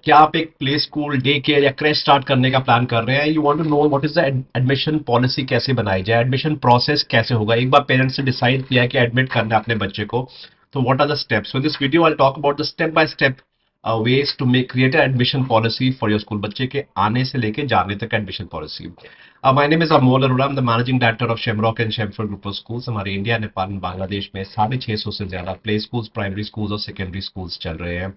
क्या आप एक प्ले स्कूल, डे केयर या क्रैश स्टार्ट करने का प्लान कर रहे हैं? You want to know what is the admission policy, कैसे बनाई जाए, एडमिशन प्रोसेस कैसे होगा? एक बार पेरेंट्स ने डिसाइड किया है कि एडमिट करना है अपने बच्चे को, तो what are the steps? So this video I talk about the step by step ways to make create an admission policy for your school, बच्चे के आने से लेके जाने तक admission policy. My name is Amol Arora, I am the managing director of shamrock and Shemford group of schools. हमारे India, Nepal and Bangladesh में 650 से ज्यादा प्ले स्कूल्स, प्राइमरी स्कूल्स और सेकेंडरी स्कूल्स चल रहे हैं।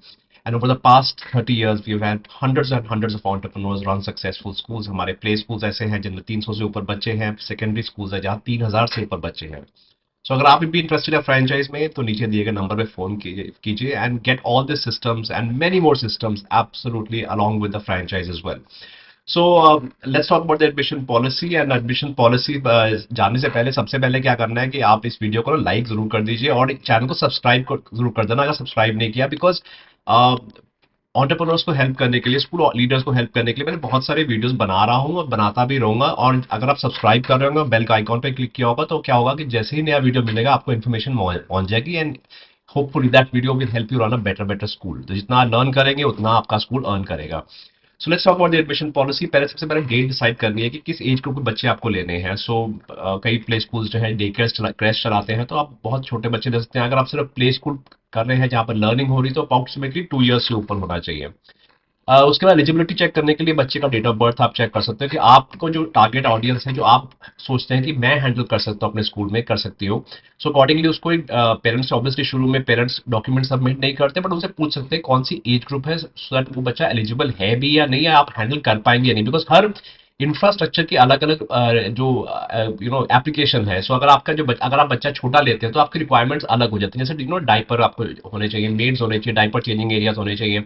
And over the past 30 years, we've had hundreds and hundreds of entrepreneurs run successful schools. हमारे play schools ऐसे हैं जिनमें 300 से ऊपर बच्चे हैं, सेकेंडरी स्कूल्स है जहाँ 3000 से ऊपर बच्चे हैं। सो अगर आप भी इंटरेस्टेड है फ्रेंचाइज में, तो नीचे दिए गए नंबर पे फोन कीजिए and get all this systems and many more systems absolutely along with the franchise as well. So let's talk about the admission policy. And admission policy जानने से पहले सबसे पहले क्या करना है कि आप इस वीडियो को लाइक जरूर कर दीजिए और चैनल को सब्सक्राइब जरूर कर देना अगर सब्सक्राइब नहीं किया, बिकॉज एंटरप्रेन्योर्स को हेल्प करने के लिए, स्कूल लीडर्स को हेल्प करने के लिए मैंने बहुत सारे वीडियोस बना रहा हूँ और बनाता भी रहूंगा। और अगर आप सब्सक्राइब कर रहे होंगे, बेल का आइकॉन पे क्लिक किया होगा, तो क्या होगा कि जैसे ही नया वीडियो मिलेगा आपको इन्फॉर्मेशन पहुंच जाएगी and hopefully that video will help you run a better better school. तो जितना लर्न करेंगे उतना आपका स्कूल अर्न करेगा। सो let's talk about the admission policy. पहले सबसे पहले डेट डिसाइड करनी है कि किस एज ग्रुप के बच्चे आपको लेने हैं। सो कई प्ले स्कूल्स जो है डे केयर क्रैश चलाते हैं, तो आप बहुत छोटे बच्चे ले सकते हैं। अगर आप सिर्फ प्ले स्कूल कर रहे हैं जहाँ पर लर्निंग हो रही है, तो अप्रोक्सीमेटली 2 ईयर्स से ऊपर होना चाहिए। उसके बाद एलिजिबिलिटी चेक करने के लिए बच्चे का डेट ऑफ बर्थ आप चेक कर सकते हो कि आपको जो टारगेट ऑडियंस है, जो आप सोचते हैं कि मैं हैंडल कर सकता हूँ अपने स्कूल में, कर सकती हो। सो अकॉर्डिंगली उसको एक पेरेंट्स ऑब्वियसली शुरू में पेरेंट्स डॉक्यूमेंट सबमिट नहीं करते, बट उनसे पूछ सकते हैं कौन सी एज ग्रुप है, सो दैट वो बच्चा एलिजिबल है भी या नहीं, या आप हैंडल कर पाएंगे या नहीं। बिकॉज हर इंफ्रास्ट्रक्चर की अलग अलग जो एप्लीकेशन है। सो अगर आपका अगर आप बच्चा छोटा लेते हैं तो आपकी रिक्वायरमेंट्स अलग हो जाती हैं। जैसे डायपर आपको होने चाहिए, मेड्स होने चाहिए, डायपर चेंजिंग एरियाज होने चाहिए।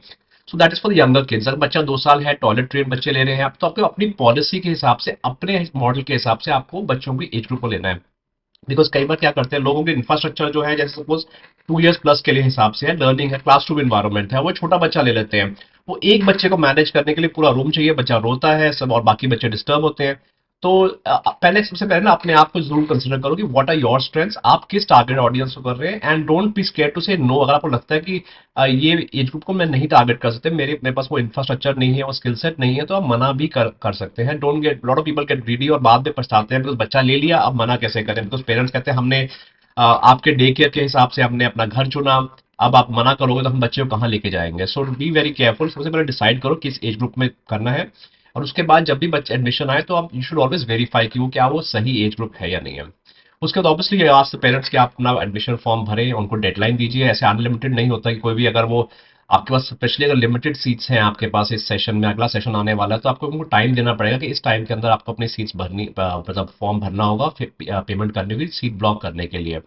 So that is for younger kids. अगर बच्चा 2 साल है, टॉयलेट ट्रेन बच्चे ले रहे हैं आप, तो आपको अपनी पॉलिसी के हिसाब से, अपने मॉडल के हिसाब से आपको बच्चों की एज ग्रुप को लेना है। बिकॉज कई बार क्या करते हैं लोगों के इंफ्रास्ट्रक्चर जो है, जैसे सपोज 2 ईयर्स प्लस के लिए हिसाब से है, लर्निंग है, क्लासरूम इन्वायरमेंट है, वो छोटा बच्चा ले लेते हैं। वो एक बच्चे को मैनेज करने के लिए पूरा रूम चाहिए, बच्चा रोता है सब और बाकी बच्चे डिस्टर्ब होते हैं। तो पहले सबसे पहले ना अपने आप को जरूर कंसिडर करो कि व्हाट आर योर स्ट्रेंथ्स, आप किस टारगेट ऑडियंस को कर रहे हैं, and don't be scare to say no. अगर आपको लगता है कि ये एज ग्रुप को मैं नहीं टारगेट कर सकते, मेरे पास वो इंफ्रास्ट्रक्चर नहीं है, वो स्किल सेट नहीं है, तो आप मना भी कर सकते हैं। Don't get, lot of people get greedy और बाद में पछताते हैं बिकॉज बच्चा ले लिया, अब मना कैसे करें। बिकॉज पेरेंट्स कहते हैं हमने आपके डे केयर के हिसाब से हमने अपना घर चुना, अब आप मना करोगे तो हम बच्चे को कहाँ लेके जाएंगे। सो बी वेरी केयरफुल। सबसे पहले डिसाइड करो किस एज ग्रुप में करना है, और उसके बाद जब भी बच्चे एडमिशन आए तो आप यू शुड ऑलवेज वेरीफाई कि वो क्या वो सही एज ग्रुप है या नहीं है। उसके बाद ऑब्वियसली आज पेरेंट्स के आप अपना एडमिशन फॉर्म भरें, उनको डेडलाइन दीजिए। ऐसे अनलिमिटेड नहीं होता कि कोई भी, अगर वो आपके पास स्पेशली अगर लिमिटेड सीट्स हैं आपके पास इस सेशन में, अगला सेशन आने वाला है, तो आपको उनको टाइम देना पड़ेगा कि इस टाइम के अंदर आपको अपनी सीट्स भरनी, मतलब फॉर्म भरना होगा, फिर पेमेंट करनी होगी सीट ब्लॉक करने के लिए।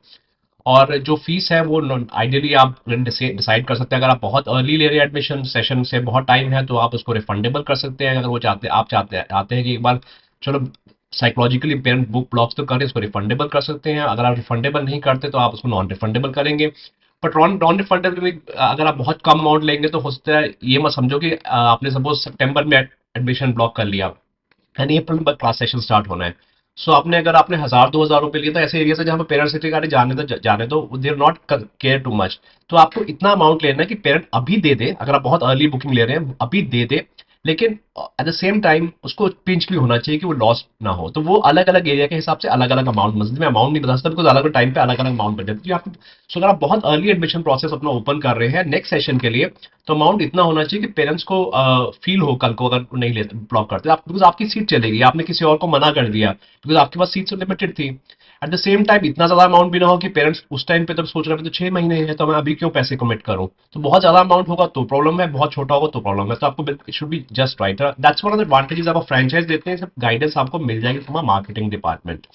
और जो फीस है वो आइडियली आप डिसाइड कर सकते हैं। अगर आप बहुत अर्ली ले रहे हैं एडमिशन, सेशन से बहुत टाइम है, तो आप उसको रिफंडेबल कर सकते हैं। अगर वो चाहते हैं कि एक बार चलो साइकोलॉजिकली पेरेंट बुक ब्लॉक्स तो करें, उसको रिफंडेबल कर सकते हैं। अगर आप रिफंडेबल नहीं करते तो आप उसको नॉन रिफंडेबल करेंगे। बट नॉन रिफंडेबल में अगर आप बहुत कम अमाउंट लेंगे तो हो सकता है, ये मत समझो कि आपने सपोज सितंबर में एडमिशन ब्लॉक कर लिया एंड अप्रैल में क्लास सेशन स्टार्ट होना है। सो आपने अगर आपने 1000-2000 रुपए लिए, तो ऐसे एरिया से जहाँ पे पेरेंट्स सिटी गाड़ी जाने दो, they are not care too much. तो आपको इतना अमाउंट लेना है कि पेरेंट अभी दे दे, अगर आप बहुत अर्ली बुकिंग ले रहे हैं अभी दे दे, लेकिन एट द सेम टाइम उसको पिंच भी होना चाहिए कि वो लॉस ना हो। तो वो अलग अलग एरिया के हिसाब से अलग अलग अमाउंट, मस्जिद में अमाउंट नहीं बता सकता बिकॉज अलग अलग टाइम पे अलग अलग अमाउंट बन जाती है आपको। सो अगर आप बहुत अर्ली एडमिशन प्रोसेस अपना ओपन कर रहे हैं नेक्स्ट सेशन के लिए, तो अमाउंट इतना होना चाहिए कि पेरेंट्स को फील हो कल को अगर नहीं लेते, ब्लॉक करते आप, बिकॉज आपकी सीट चलेगी, आपने किसी और को मना कर दिया बिकॉज आपके पास सीट्स लिमिटेड थी। एट द सेम टाइम इतना ज्यादा अमाउंट भी ना हो कि पेरेंट्स उस टाइम पे तब सोच रहे हैं तो 6 महीने है, तो मैं अभी क्यों पैसे कमिट करूं। तो बहुत ज्यादा अमाउंट होगा तो प्रॉब्लम है, बहुत छोटा होगा तो प्रॉब्लम है। तो आपको it should be just right. That's one of the advantages आप फ्रेंचाइज देते हैं, सब गाइडेंस आपको मिल जाएगी फ्रॉम मार्केटिंग डिपार्टमेंट।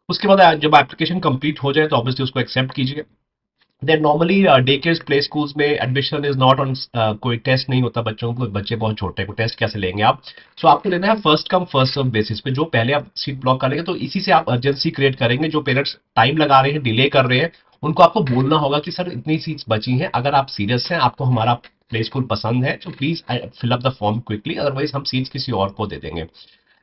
उसके बाद जब एप्लीकेशन कंप्लीट हो जाए तो ऑब्वियसली उसको एक्सेप्ट कीजिए। Then normally day care play schools में एडमिशन इज नॉट ऑन, कोई टेस्ट नहीं होता बच्चों को, बच्चे बहुत छोटे हैं, कोई टेस्ट कैसे लेंगे आप। सो आपको लेना है first come first serve basis पे। जो पहले आप सीट ब्लॉक करेंगे तो इसी से आप अर्जेंसी क्रिएट करेंगे। जो पेरेंट्स टाइम लगा रहे हैं, डिले कर रहे हैं, उनको आपको बोलना होगा कि सर इतनी सीट्स बची हैं, अगर आप सीरियस हैं, आपको हमारा प्ले स्कूल पसंद है, तो please fill up the form quickly, otherwise हम सीट्स किसी और को दे देंगे।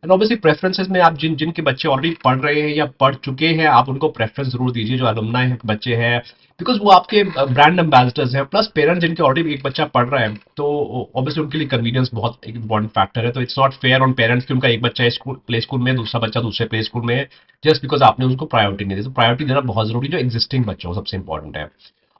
एंड ऑब्वियसली प्रेफरेंसेस में आप जिनके बच्चे ऑलरेडी पढ़ रहे हैं या पढ़ चुके हैं, आप उनको प्रेफरेंस जरूर दीजिए, जो अलुमनाई है बच्चे हैं, बिकॉज वो आपके ब्रांड एम्बेसडर्स हैं। प्लस पेरेंट्स जिनके ऑलरेडी एक बच्चा पढ़ रहा है, तो ऑब्वियसली उनके लिए कन्वीनियंस बहुत एक इंपॉर्टेंट फैक्टर है। तो it's not fair on parents कि उनका एक बच्चा स्कूल प्ले स्कूल में है, दूसरा बच्चा दूसरे प्ले स्कूल में है, जस्ट बिकॉज आपने उसको प्रायोरिटी नहीं दी। तो प्रायोरिटी देना बहुत जरूरी, जो एग्जिस्टिंग बच्चों को सबसे इंपॉर्टेंट है।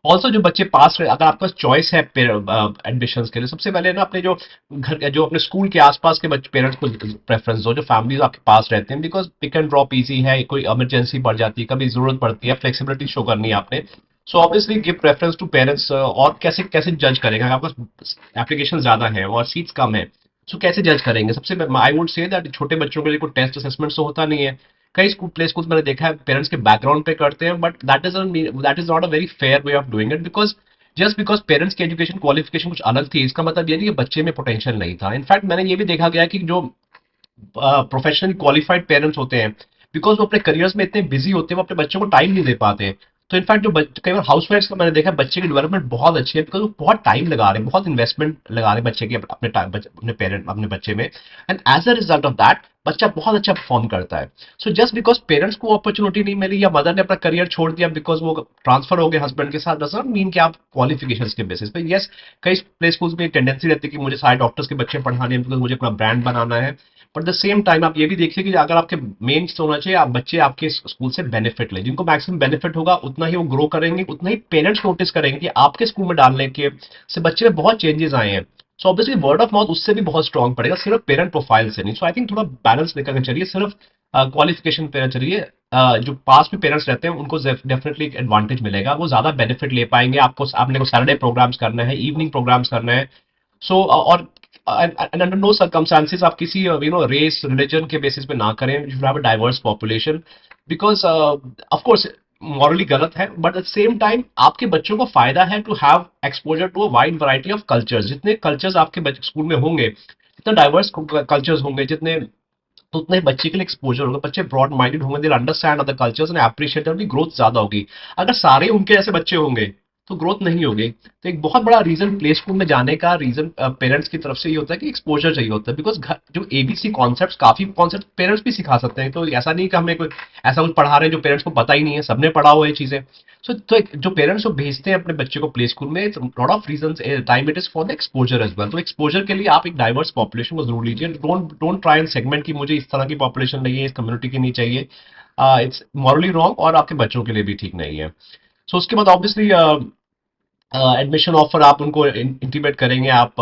ऑल्सो जो बच्चे पास रहे, अगर आपके पास चॉइस है एडमिशन के लिए, सबसे पहले ना अपने जो घर जो अपने स्कूल के आसपास के बच्चे पेरेंट्स को प्रेफरेंस दो, जो फैमिलीज आपके पास रहते हैं, because pick and drop easy है, कोई इमरजेंसी पड़ जाती है, कभी जरूरत पड़ती है, फ्लेक्सिबिलिटी शो करनी है आपने। So obviously give preference to parents. और कैसे कैसे जज करेंगे, अगर आपके पास एप्लीकेशन ज्यादा है और सीट्स कम है, सो कैसे जज करेंगे? सबसे आई वुड से दैट छोटे बच्चों के लिए कोई टेस्ट असेसमेंट तो होता नहीं है। कई स्कूल प्ले स्कूल मैंने देखा है पेरेंट्स के बैकग्राउंड पे करते हैं, but that is not a very fair way of doing it, because just because parents की एजुकेशन क्वालिफिकेशन कुछ अलग थी, इसका मतलब ये नहीं कि बच्चे में पोटेंशियल नहीं था। इनफैक्ट मैंने ये भी देखा गया कि जो प्रोफेशनली क्वालिफाइड पेरेंट्स होते हैं, बिकॉज वो अपने करियर्स में इतने बिजी होते हैं, वो अपने बच्चों को टाइम नहीं दे पाते। तो इनफैक्ट कई बार हाउस वाइफ्स का मैंने देखा है, बच्चे की डेवलपमेंट बहुत अच्छी है, बिकॉज वो बहुत टाइम लगा रहे हैं, बहुत इन्वेस्टमेंट लगा रहे हैं बच्चे के अपने अपने पेरेंट अपने बच्चे में, and as a result of that बच्चा बहुत अच्छा परफॉर्म करता है। सो जस्ट बिकॉज पेरेंट्स को अपॉर्चुनिटी नहीं मिली या मदर ने अपना करियर छोड़ दिया बिकॉज वो ट्रांसफर हो गए हस्बैंड के साथ, डज नॉट मीन कि आप क्वालिफिकेशंस के बेसिस पे। यस, कई प्ले स्कूल्स में एक टेंडेंसी रहती है कि मुझे सारे डॉक्टर्स के बच्चे पढ़ाने हैं बिकॉज मुझे अपना ब्रांड बनाना है। बट द सेम टाइम आप ये भी देखिए कि अगर आपके मेन होना चाहिए, आप बच्चे आपके स्कूल से बेनिफिट लें, जिनको मैक्सिमम बेनिफिट होगा उतना ही वो ग्रो करेंगे, उतना ही पेरेंट्स नोटिस करेंगे कि आपके स्कूल में डालने के से बच्चे में बहुत चेंजेस आए हैं। So obviously word of mouth उससे भी बहुत स्ट्रॉन्ग पड़ेगा, सिर्फ पेरेंट प्रोफाइल से नहीं। सो आई थिंक थोड़ा बैलेंस लेकर के चलिए, सिर्फ क्वालिफिकेशन पे ना चलिए। जो पास में पेरेंट्स रहते हैं उनको डेफिनेटली एक एडवांटेज मिलेगा, वो ज्यादा बेनिफिट ले पाएंगे। आपने को सैटरडे प्रोग्राम्स करना है, इवनिंग प्रोग्राम्स करना है। सो और अंडर नो सर्कमस्टांसिस आप किसी रेस रिलीजन के बेसिस पे ना करें, you should have a diverse population, because of course morally गलत है, but at the same time आपके बच्चों को फायदा है to have exposure to a wide variety of cultures. जितने कल्चर्स आपके स्कूल में होंगे, जितना डाइवर्स कल्चर्स होंगे, जितने तो उतने बच्चे के लिए एक्सपोजर होगा, बच्चे ब्रॉड माइंडेड होंगे, they understand other cultures and appreciate, उनकी ग्रोथ ज्यादा होगी। अगर सारे उनके जैसे बच्चे होंगे तो ग्रोथ नहीं होगी। तो एक बहुत बड़ा रीजन प्ले स्कूल में जाने का रीजन पेरेंट्स की तरफ से ये होता है कि एक्सपोजर चाहिए होता है, बिकॉज जो एबीसी कॉन्सेप्ट, काफी कॉन्सेप्ट पेरेंट्स भी सिखा सकते हैं। तो ऐसा नहीं कि हमें कोई ऐसा कुछ पढ़ा रहे हैं जो पेरेंट्स को पता ही नहीं है, सबने पढ़ा हुआ है ये चीजें। सो तो जो पेरेंट्स को भेजते हैं अपने बच्चे को प्ले स्कूल में, lot of reason time it is for the exposure as well. तो एक्सपोजर के लिए आप एक डाइवर्स पॉपुलेशन को जरूर लीजिए। Don't don't try and segment की मुझे इस तरह की पॉपुलेशन नहीं है, इस कम्युनिटी की नहीं चाहिए। इट्स मॉरली रॉन्ग और आपके बच्चों के लिए भी ठीक नहीं है। सो उसके बाद ऑब्वियसली एडमिशन ऑफर आप उनको इंटीमेट करेंगे, आप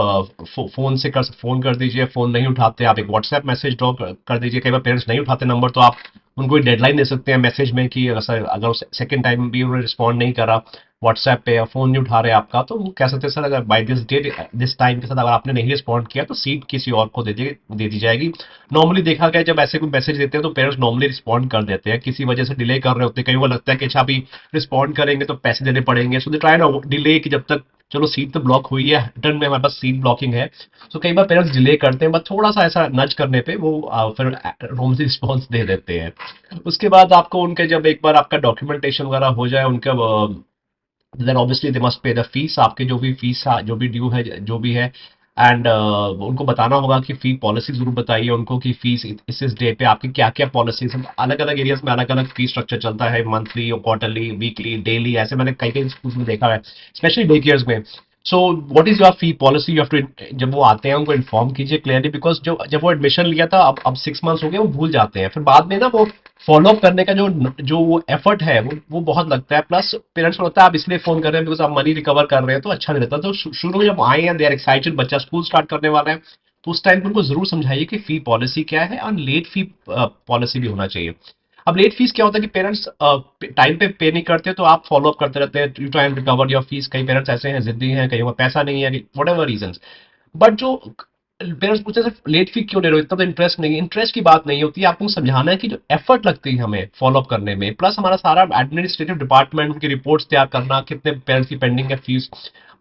फोन से फोन कर दीजिए, फोन नहीं उठाते आप एक व्हाट्सएप मैसेज ड्रॉप कर दीजिए। कई बार पेरेंट्स नहीं उठाते नंबर, तो आप उनको एक डेडलाइन दे सकते हैं मैसेज में कि अगर सेकंड टाइम भी उन्होंने रिस्पॉन्ड नहीं करा व्हाट्सएप पे या फोन नहीं उठा रहे आपका, तो वो कह सकते हैं सर अगर by this date this time के साथ अगर आपने नहीं रिस्पॉन्ड किया तो सीट किसी और को दे दी जाएगी। नॉर्मली देखा गया जब ऐसे कोई मैसेज देते हैं तो पेरेंट्स नॉर्मली रिस्पॉन्ड कर देते हैं, किसी वजह से डिले कर रहे होते हैं, कहीं वो लगता है कि अच्छा अभी रिस्पॉन्ड करेंगे तो पैसे देने पड़ेंगे, सो दे ट्राई ना डिले कि जब तक चलो सीट तो ब्लॉक हुई है, रिटर्न में हमारे पास सीट ब्लॉकिंग है। सो कई बार पेरेंट्स डिले करते हैं, बट थोड़ा सा ऐसा नज करने पे वो फिर नॉर्मली रिस्पॉन्स दे देते हैं। उसके बाद आपको उनके जब एक बार आपका डॉक्यूमेंटेशन वगैरह हो जाए उनका, then obviously they must pay the fees, आपके जो भी फीस जो भी ड्यू है जो भी है। एंड उनको बताना होगा कि फी पॉलिसी जरूर बताइए उनको कि फीस इस डे पे आपकी क्या क्या पॉलिसीज, अलग अलग एरियाज में अलग अलग फीस स्ट्रक्चर चलता है, मंथली क्वार्टरली वीकली डेली, ऐसे मैंने कई कई स्कूल्स में देखा है, स्पेशली डे केयर्स में। So what is your fee policy, you have to, जब वो आते हैं उनको इन्फॉर्म कीजिए क्लियरली, बिकॉज जो जब वो एडमिशन लिया था अब 6 मंथ्स हो गए, वो भूल जाते हैं, फिर बाद में ना वो फॉलो अप करने का जो वो एफर्ट है वो बहुत लगता है। प्लस पेरेंट्स को लगता है आप इसलिए फोन कर रहे हैं बिकॉज आप मनी रिकवर कर रहे हैं, तो अच्छा नहीं लगता। तो शुरू में जब आए हैं दे आर एक्साइटेड, बच्चा स्कूल स्टार्ट करने वाला है, तो उस टाइम पे उनको जरूर समझाइए कि फी पॉलिसी क्या है, और लेट फी पॉलिसी भी होना चाहिए। अब लेट फीस क्या होता है कि पेरेंट्स टाइम पे पे नहीं करते, तो आप फॉलो अप करते रहते हैं, you try and recover your fees. कई पेरेंट्स ऐसे हैं, जिद्दी हैं, कहीं पैसा नहीं है, वट एवर रीजन। बट जो पेरेंट्स पूछते हैं सर लेट फी क्यों ले रहे हो, इतना तो इंटरेस्ट नहीं है, इंटरेस्ट की बात नहीं होती है, आपको समझाना है कि जो एफर्ट लगती है हमें फॉलो अप करने में, प्लस हमारा सारा एडमिनिस्ट्रेटिव डिपार्टमेंट, उनकी रिपोर्ट्स तैयार करना, कितने पेरेंट्स की पेंडिंग है फीस,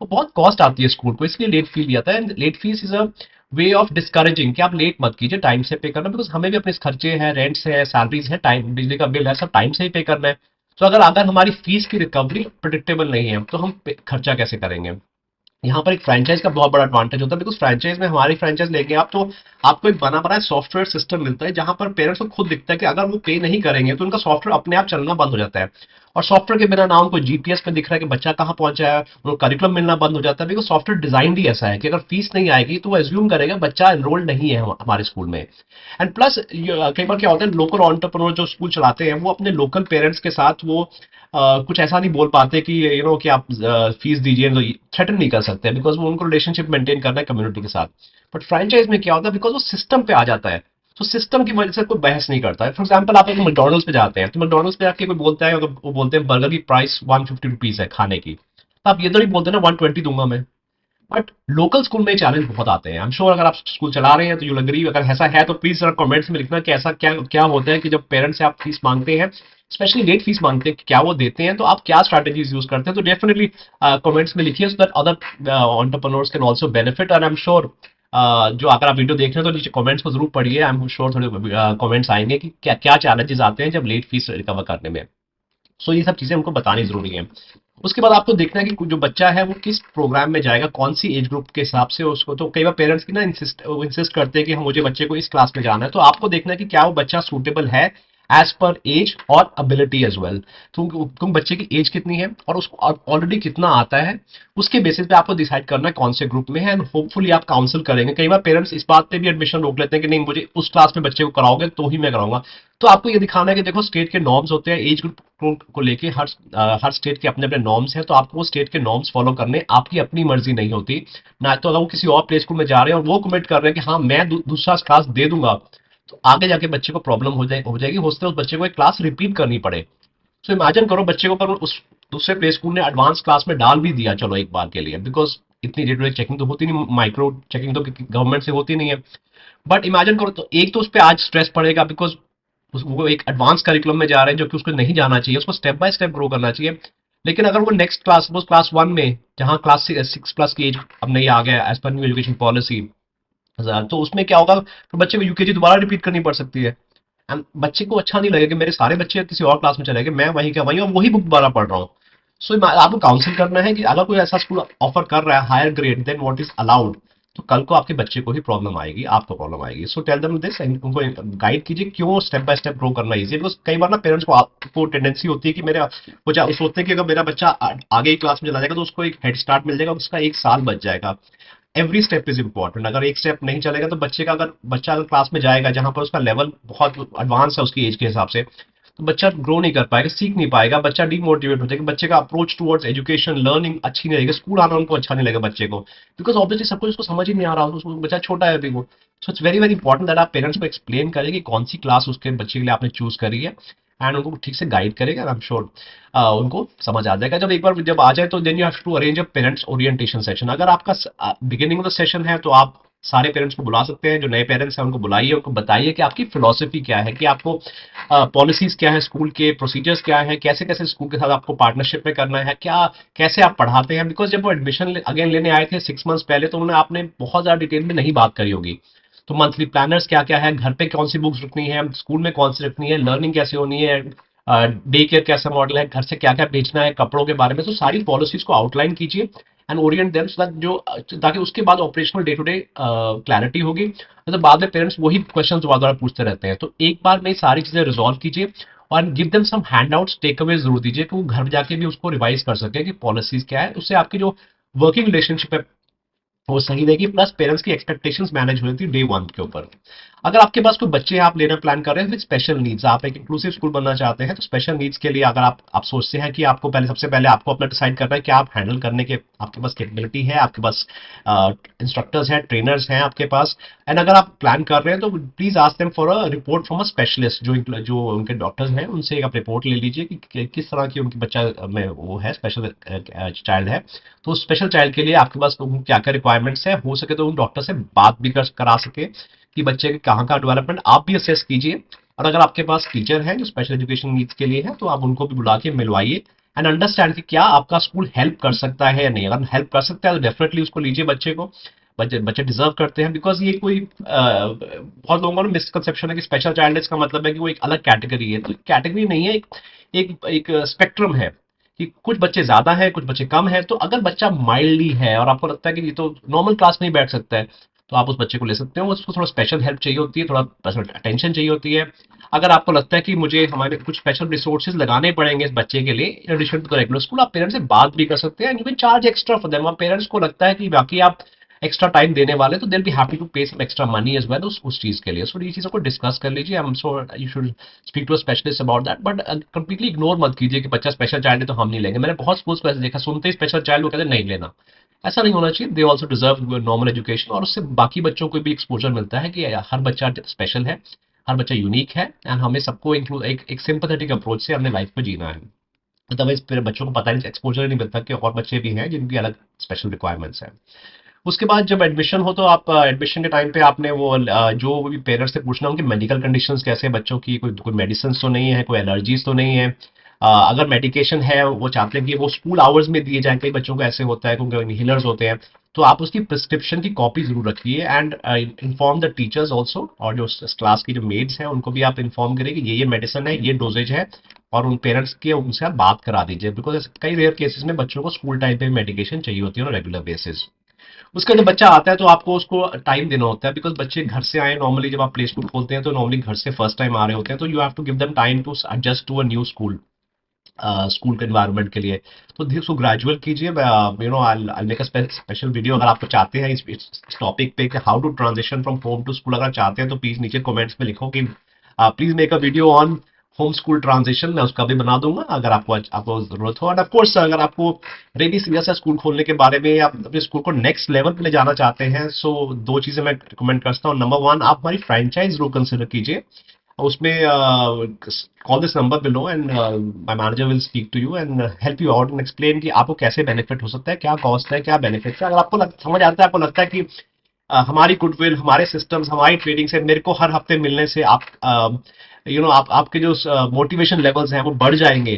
वो बहुत कॉस्ट आती है स्कूल को, इसलिए लेट फी लिया था। And let fees is a way of discouraging कि आप लेट मत कीजिए, टाइम से पे करना, बिकॉज हमें भी अपने खर्चे हैं, रेंट्स है, सैलरीज है, टाइम बिजली का बिल है, सब टाइम से ही पे करना है। तो अगर अगर हमारी फीस की रिकवरी प्रिडिक्टेबल नहीं है तो हम खर्चा कैसे करेंगे? यहाँ पर एक फ्रेंचाइज का बहुत बड़ा एडवांटेज होता है, बिकॉज फ्रेंचाइज में हमारी फ्रेंचाइज लेंगे आप, तो आपको एक बना बनाया सॉफ्टवेयर सिस्टम मिलता है जहां पर पेरेंट्स को खुद दिखता है कि अगर वो पे नहीं करेंगे तो उनका सॉफ्टवेयर अपने आप चलना बंद हो जाता है। और सॉफ्टवेयर के बिना ना उनको जीपीएस पे दिख रहा है कि बच्चा कहाँ पहुंचा है, उनको करिकुलम मिलना बंद हो जाता है, बिकॉज सॉफ्टवेयर डिजाइन ही ऐसा है कि अगर फीस नहीं आएगी तो वो एज्यूम करेगा बच्चा एनरोल्ड नहीं है हमारे स्कूल में। एंड प्लस कई बार क्या होता है, लोकल ऑन्टरप्रनोर जो स्कूल चलाते हैं वो अपने लोकल पेरेंट्स के साथ वो कुछ ऐसा नहीं बोल पाते कि कि आप फीस दीजिए, तो थ्रेटन नहीं कर सकते बिकॉज वो उनको रिलेशनशिप मेंटेन करना है कम्युनिटी के साथ। बट फ्रेंचाइज में क्या होता है, बिकॉज वो सिस्टम पे आ जाता है, तो सिस्टम की वजह से कोई बहस नहीं करता है। फॉर एग्जाम्पल आप एक मैकडोनल्ड्स पे जाते हैं, तो मैकडोनल्ड्स पे आके कोई बोलता है, अगर वो बोलते हैं बर्गर की प्राइस 150 रुपीज है खाने की, तो आप ये तो नहीं बोलते ना 120 दूंगा मैं। बट लोकल स्कूल में चैलेंज बहुत आते हैं। आई एम श्योर अगर आप स्कूल चला रहे हैं तो यू एग्री, अगर ऐसा है तो प्लीज जरा कमेंट्स में लिखना कि ऐसा क्या क्या होता है कि जब पेरेंट्स से आप फीस मांगते हैं, स्पेशली लेट फीस मांगते हैं, क्या वो देते हैं, तो आप क्या स्ट्रैटेजीज यूज करते हैं। तो डेफिनेटली कमेंट्स में लिखिए, so that other entrepreneurs can also benefit. और आई एम श्योर जो अगर आप वीडियो देख रहे हैं तो नीचे कमेंट्स को जरूर पढ़िए, आई एम श्योर थोड़े कमेंट्स आएंगे कि क्या क्या चैलेंजेस आते हैं जब लेट फीस रिकवर करने में। सो ये सब चीजें हमको बतानी जरूरी है। उसके बाद आपको देखना है कि जो बच्चा है वो किस प्रोग्राम में जाएगा, कौन सी एज ग्रुप के हिसाब से उसको। तो कई बार पेरेंट्स की ना इंसिस्ट करते हैं कि हम मुझे बच्चे को इस क्लास में जाना है, तो आपको देखना है कि क्या वो बच्चा सूटेबल है एज पर एज और एबिलिटी एज वेल। तुम बच्चे की एज कितनी है और उसको ऑलरेडी कितना आता है, उसके बेसिस पे आपको डिसाइड करना है कौन से ग्रुप में है, एंड होपफुली आप काउंसिल करेंगे। कई बार पेरेंट्स इस बात पे भी एडमिशन रोक लेते हैं कि नहीं मुझे उस क्लास में बच्चे को कराओगे तो ही मैं कराऊंगा। तो आपको ये दिखाना है कि देखो स्टेट के नॉर्म्स होते हैं, एज ग्रुप को लेके हर स्टेट के अपने अपने नॉर्म्स हैं, तो आपको वो स्टेट के नॉर्म्स फॉलो करने, आपकी अपनी मर्जी नहीं होती ना। तो अगर वो किसी और प्ले स्कूल में जा रहे हैं और वो कमिट कर रहे हैं कि हाँ मैं दूसरा क्लास दे दूंगा, तो आगे जाके बच्चे को प्रॉब्लम हो जाएगी, हो सकता है उस बच्चे को एक क्लास रिपीट करनी पड़े। सो इमेजिन करो बच्चे को पर उस दूसरे प्ले स्कूल ने एडवांस क्लास में डाल भी दिया चलो एक बार के लिए, बिकॉज इतनी डे टू डे चेकिंग तो होती नहीं, माइक्रो चेकिंग तो गवर्नमेंट से होती नहीं है। बट इमेजिन करो, तो एक तो उस पर आज स्ट्रेस पड़ेगा बिकॉज वो एक एडवांस करिकुलम में जा रहे हैं जो कि उसको नहीं जाना चाहिए, उसको स्टेप बाय स्टेप ग्रो करना चाहिए। लेकिन अगर वो नेक्स्ट क्लास, वो क्लास 1 में जहाँ क्लास 6 प्लस की एज अब नहीं आ गया as per new education policy, तो उसमें क्या होगा, तो बच्चे को यूकेजी दोबारा रिपीट करनी पड़ सकती है। एंड बच्चे को अच्छा नहीं लगेगा कि मेरे सारे बच्चे किसी और क्लास में चले गए, मैं वहीं का वहीं और वही बुक दोबारा पढ़ रहा हूँ। सो आपको काउंसिल करना है कि अगर कोई ऐसा स्कूल ऑफर कर रहा है higher grade then what is allowed, तो कल को आपके बच्चे को ही प्रॉब्लम आएगी, आपको प्रॉब्लम आएगी। सो टेल देम दिस, उनको गाइड कीजिए क्यों स्टेप बाय स्टेप ग्रो करना इजी है। बिकॉज कई बार ना पेरेंट्स को आपको टेंडेंसी होती है कि मेरे वो सोचते हैं कि अगर मेरा बच्चा आगे की क्लास में चला जाएगा तो उसको एक हेड स्टार्ट मिल जाएगा, उसका एक साल बच जाएगा। Every step is important. अगर एक स्टेप नहीं चलेगा तो बच्चा अगर क्लास में जाएगा जहां पर उसका लेवल बहुत एडवांस है उसकी एज के हिसाब से, तो बच्चा ग्रो नहीं कर पाएगा, सीख नहीं पाएगा, बच्चा डीमोटिवेट हो जाएगा, बच्चे का अप्रोच टुवर्ड्स एजुकेशन लर्निंग अच्छी नहीं रहेगी, स्कूल आना उनको अच्छा नहीं लगेगा बच्चे को, बिकॉज ऑब्वियसली सब कुछ उसको समझ ही नहीं आ रहा हो, उसको बच्चा छोटा है अभी वो। So it's very very important that आप पेरेंट्स को एक्सप्लेन करें कि कौन सी क्लास उसके बच्चे के लिए आपने चूज करी है, एंड उनको ठीक से गाइड करेगा। आई एम श्योर उनको समझ आ जाएगा। जब आ जाए तो then you have to arrange a parents orientation session. अगर आपका बिगिनिंग ऑफ द सेशन है तो आप सारे पेरेंट्स को बुला सकते हैं, जो नए पेरेंट्स हैं उनको बुलाइए, उनको बताइए कि आपकी फिलॉसफी क्या है, कि आपको पॉलिसीज क्या है, स्कूल के प्रोसीजर्स क्या है, कैसे कैसे स्कूल के साथ आपको पार्टनरशिप में करना है, क्या कैसे आप पढ़ाते हैं। बिकॉज जब वो एडमिशन अगेन लेने आए थे 6 मंथ्स पहले, तो उन्होंने आपने बहुत ज्यादा डिटेल में नहीं बात करी होगी। तो मंथली प्लानर्स क्या क्या है, घर पे कौन सी बुक्स रखनी है, स्कूल में कौन सी रखनी है, लर्निंग कैसे होनी है, डे केयर कैसा मॉडल है, घर से क्या क्या बेचना है, कपड़ों के बारे में, तो सारी पॉलिसीज को आउटलाइन कीजिए and orient them, so that जो ताकि उसके बाद operational day to day clarity होगी। तो बाद में पेरेंट्स वही क्वेश्चन दोबारा पूछते रहते हैं, तो एक बार में ये सारी चीजें रिजॉल्व कीजिए और give them some handouts, take away जरूर दीजिए कि वो घर जाके भी उसको रिवाइज कर सके कि पॉलिसीज क्या है। उससे आपकी जो वर्किंग रिलेशनशिप है वो सही रहेगी, प्लस पेरेंट्स की एक्सपेक्टेशंस मैनेज हो रही थी डे 1 के ऊपर। अगर आपके पास कोई बच्चे आप लेना प्लान कर रहे हैं विद स्पेशल नीड्स, आप एक इंक्लूसिव स्कूल बनना चाहते हैं, तो स्पेशल नीड्स के लिए अगर आप सोचते हैं कि आपको पहले सबसे पहले आपको अपना डिसाइड करना है कि आप हैंडल करने के आपके पास कैपेबिलिटी है, आपके पास इंस्ट्रक्टर्स हैं, ट्रेनर्स हैं आपके पास, एंड अगर आप प्लान कर रहे हैं तो please ask them for a report from a specialist, जो उनके डॉक्टर्स हैं उनसे आप रिपोर्ट ले लीजिए कि किस तरह की उनकी बच्चा में वो है, स्पेशल चाइल्ड है। तो स्पेशल चाइल्ड के लिए आपके पास क्या क्या रिक्वायरमेंट्स है, हो सके तो उन डॉक्टर से बात भी करा सके कि बच्चे के कहाँ का डेवलपमेंट आप भी असेस कीजिए। और अगर आपके पास टीचर हैं जो स्पेशल एजुकेशन नीड्स के लिए है, तो आप उनको भी बुला के मिलवाइए एंड अंडरस्टैंड कि क्या आपका स्कूल हेल्प कर सकता है या नहीं। अगर हेल्प कर सकता है तो डेफिनेटली उसको लीजिए बच्चे को, बच्चे बच्चे डिजर्व करते हैं। बिकॉज ये कोई बहुत लोगों का मिसकंसेप्शन है कि स्पेशल चाइल्ड का मतलब है कि वो एक अलग कैटेगरी है, तो कैटेगरी नहीं है, एक एक एक स्पेक्ट्रम है कि कुछ बच्चे ज़्यादा हैं, कुछ बच्चे कम हैं, तो अगर बच्चा माइल्डली है और आपको लगता है कि ये तो नॉर्मल क्लास में ही बैठ सकता है, तो आप उस बच्चे को ले सकते हो। उसको थोड़ा स्पेशल हेल्प चाहिए होती है, थोड़ा स्पेशल अटेंशन चाहिए होती है। अगर आपको लगता है कि मुझे हमारे कुछ स्पेशल रिसोर्सेज लगाने पड़ेंगे इस बच्चे के लिए in addition to the regular school, आप पेरेंट्स से बात भी कर सकते हैं and you can charge extra for them. Parents को लगता है कि बाकी आप एक्स्ट्रा टाइम देने वाले, तो दिल B happy to pay some extra money as well उस चीज के लिए। सो ये चीजों को डिस्कस कर लीजिए। I am so you should speak to a specialist about that, but completely ignore मत कीजिए कि बच्चा स्पेशल चाइल्ड है तो हम नहीं लेंगे। मैंने बहुत स्कूल्स को ऐसे देखा, सुनते ही स्पेशल चाइल्ड वो कहते हैं नहीं लेना। ऐसा नहीं होना चाहिए। They also deserve normal education, और उससे बाकी बच्चों को भी एक्सपोजर मिलता है कि हर बच्चा स्पेशल है, हर बच्चा यूनिक है, एंड हमें सबको इंक्लूड एक सिंपैथेटिक अप्रोच से अपने लाइफ में जीना है। अदरवाइज फिर बच्चों को पता नहीं, एक्सपोजर नहीं मिलता कि और बच्चे भी हैं जिनकी अलग स्पेशल रिक्वायरमेंट्स हैं। उसके बाद जब एडमिशन हो तो आप एडमिशन के टाइम पे आपने वो जो भी पेरेंट्स से पूछना उनकी मेडिकल कंडीशंस कैसे हैं बच्चों की, कोई कोई मेडिसिन तो नहीं है, कोई एलर्जीज तो नहीं है। अगर मेडिकेशन है वो चाहते हैं कि वो स्कूल आवर्स में दिए जाए, कई बच्चों को ऐसे होता है क्योंकि इनहेलर्स होते हैं, तो आप उसकी प्रिस्क्रिप्शन की कॉपी जरूर रखिए and inform the teachers also, और जो क्लास की जो मेड्स हैं उनको भी आप इन्फॉर्म करें कि ये मेडिसिन है, ये डोजेज है, और उन पेरेंट्स के उनसे आप बात करा दीजिए, बिकॉज कई रेयर केसेस में बच्चों को स्कूल टाइम पे मेडिकेशन चाहिए होती है ऑन रेगुलर बेसिस। उसका जब बच्चा आता है तो आपको उसको टाइम देना होता है, बिकॉज बच्चे घर से आए, नॉर्मली जब आप प्ले स्कूल खोलते हैं तो नॉर्मली घर से फर्स्ट टाइम आ रहे होते हैं, तो you have to give them time to adjust to a new school, school के एनवायरनमेंट के लिए। तो इसको ग्रेजुअल कीजिए। You know I make a special video अगर आपको चाहते हैं इस टॉपिक पे कि how to transition from home to school, अगर चाहते हैं तो प्लीज नीचे कमेंट्स में लिखो कि please make a video on home school transition, मैं उसका भी बना दूंगा अगर आपको जरूरत हो। एंड ऑफ कोर्स अगर आपको रेडी सीरियस है स्कूल खोलने के बारे में, या अपने स्कूल को नेक्स्ट लेवल पे ले जाना चाहते हैं, सो दो चीजें मैं रिकमेंड करता हूँ। नंबर वन, आप हमारी फ्रेंचाइज जरूर कंसिडर कीजिए। उसमें call this number below and my manager will speak to you and help you out and explain कि आपको कैसे बेनिफिट हो सकता है, क्या कॉस्ट है, क्या बेनिफिट है। अगर आपको समझ आता है, आपको लगता है कि हमारी गुडविल, हमारे सिस्टम्स, हमारी ट्रेडिंग से मेरे को हर हफ्ते मिलने से आप आप आपके जो मोटिवेशन लेवल्स हैं वो बढ़ जाएंगे,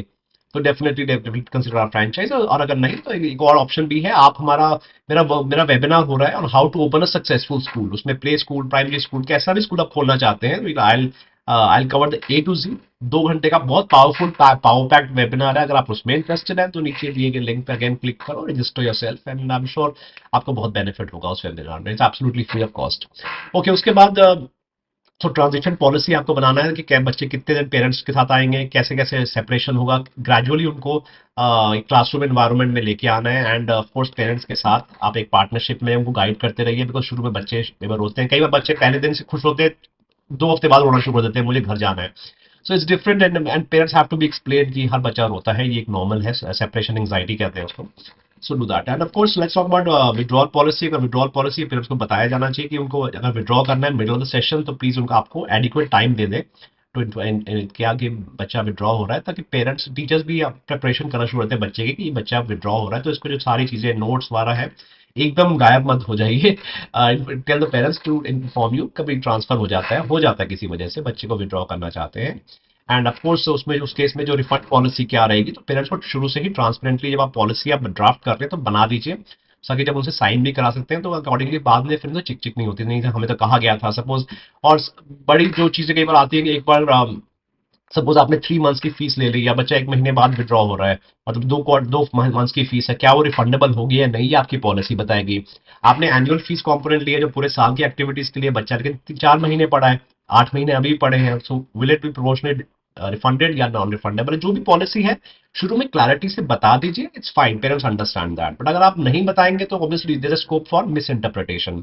तो definitely definitely consider our franchise. और अगर नहीं तो एक और ऑप्शन भी है, आप हमारा मेरा वेबिनार हो रहा है on how to open a successful school. उसमें प्ले स्कूल, प्राइमरी स्कूल, कैसा भी स्कूल आप खोलना चाहते हैं, I cover the A to Z. 2 घंटे का बहुत पावरफुल पावर पैक्ड वेबिनार है। अगर आप उसमें इंटरेस्टेड हैं तो नीचे दिए गए लिंक पे अगेन क्लिक करो, register yourself, and I am sure आपको बहुत बेनिफिट होगा उस वेबिनार में। It's absolutely free of cost. Okay, उसके बाद तो ट्रांजिशन पॉलिसी आपको बनाना है कि क्या बच्चे कितने दिन पेरेंट्स के साथ आएंगे, कैसे कैसे सेपरेशन होगा, ग्रेजुअली उनको क्लासरूम एनवायरनमेंट में लेके आना है। एंड ऑफ कोर्स पेरेंट्स के साथ आप एक पार्टनरशिप में उनको गाइड करते रहिए, बिकॉज शुरू में बच्चे कई बार होते हैं, कई बार बच्चे पहले दिन से खुश होते हैं, 2 हफ्ते बाद रोना शुरू कर देते हैं मुझे घर जाना है। So it's different and parents have to be explain कि हर बच्चा रोता है, ये एक नॉर्मल है, सेपरेशन एंग्जाइटी कहते हैं उसको। So do that. And of course let's talk about withdrawal policy. अगर विड्रॉल पॉलिसी पेरेंट्स को बताया जाना चाहिए कि उनको अगर विड्रॉ करना है मिडिल ऑफ द सेशन, तो प्लीज उनको आपको एडिक्वेट टाइम दे दे तो क्या कि बच्चा विड्रॉ हो रहा है, ताकि पेरेंट्स टीचर्स भी प्रिपरेशन करना शुरू करते हैं बच्चे की कि ये बच्चा विड्रॉ हो रहा है, तो इसको जो सारी चीजें नोट्स वाला है एकदम गायब मत हो जाइए। Tell the parents to inform you, कभी ट्रांसफर हो जाता है किसी वजह से बच्चे को विड्रॉ करना चाहते हैं। एंड ऑफ कोर्स उसमें उस केस में जो रिफंड पॉलिसी क्या रहेगी, तो पेरेंट्स को शुरू से ही ट्रांसपेरेंटली जब आप पॉलिसी आप ड्राफ्ट कर रहे हैं तो बना दीजिए, ताकि जब उनसे साइन भी करा सकते हैं तो अकॉर्डिंगली बाद में फिर तो चिक चिक नहीं होती, नहीं हमें तो कहा गया था सपोज। और बड़ी जो चीजें कई बार आती है कि एक बार सपोज आपने 3 मंथ्स की फीस ले ली, या बच्चा 1 महीने बाद विड्रॉ हो रहा है, मतलब 2 मंथ्स की फीस है, क्या वो रिफंडेबल होगी या नहीं, ये आपकी पॉलिसी बताएगी। आपने एनुअल फीस कॉम्पोनेंट लिया जो पूरे साल की एक्टिविटीज के लिए बच्चा, लेकिन 4 महीने पड़ा है, 8 महीने अभी पड़े हैं, so will it be proportionate refunded या नॉन रिफंडेबल, जो भी पॉलिसी है शुरू में क्लैरिटी से बता दीजिए। It's fine, parents understand that. But अगर आप नहीं बताएंगे तो obviously there is scope for misinterpretation.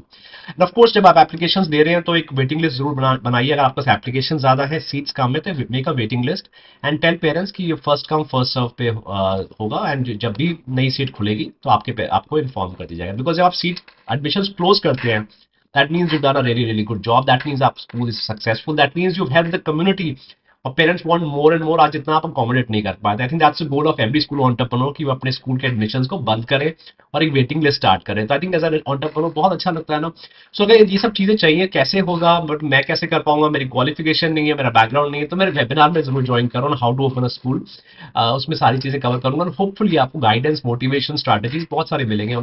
And of course जब आप एप्लीकेशंस दे रहे हैं तो एक वेटिंग लिस्ट जरूर बनाइए। अगर आपके पास एप्लीकेशन ज्यादा है, सीट्स कम है, तो make a waiting list and tell parents कि ये फर्स्ट कम फर्स्ट सर्व पे होगा, एंड जब भी नई सीट खुलेगी तो आपको इन्फॉर्म कर दी जाएगा। बिकॉज जब आप सीट एडमिशन क्लोज करते हैं, that means you've done a really really good job, that means आप school is successful, that means you've helped the community, और parents want more and more. आज इतना आप अकोमोडेट नहीं कर पाते। I think that's the goal of every school entrepreneur कि वो अपने स्कूल के एडमिशंस को बंद करें और एक वेटिंग लिस्ट स्टार्ट करें। तो I think as an entrepreneur बहुत अच्छा लगता है ना। सो अगर ये सब चीजें चाहिए, कैसे होगा, बट मैं कैसे कर पाऊंगा, मेरी क्वालिफिकेशन नहीं है, मेरा बैकग्राउंड नहीं है, तो मेरे वेबिनार में जरूर ज्वाइन करो ना, how to open a school. उसमें सारी चीजें कवर करूंगा, और होपफुली आपको गाइडेंस, मोटिवेशन, स्ट्रैटेजीज बहुत सारे मिलेंगे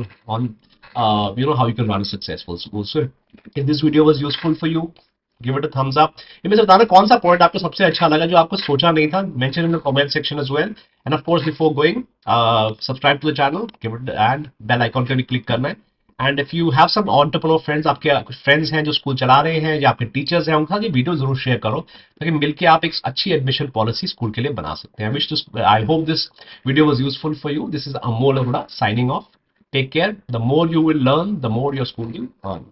on how you can run a successful school. So if this video was useful for you, give it a thumbs up. इनमें से बताना कौन सा पॉइंट आपको सबसे अच्छा लगा जो आपको सोचा नहीं था, mention in the comment section as well. And of course before going, subscribe to the channel, give it and bell icon पे भी क्लिक करना है। And if you have some entrepreneur friends, आपके कुछ फ्रेंड्स हैं जो स्कूल चला रहे हैं या आपके टीचर्स हैं, उनके साथ ये वीडियो जरूर शेयर करो, ताकि मिलकर आप एक अच्छी एडमिशन पॉलिसी स्कूल के लिए बना सकते हैं। I hope this video was useful for you. This is Amol Arora signing off. Take care. The more you will learn, the more your school will earn.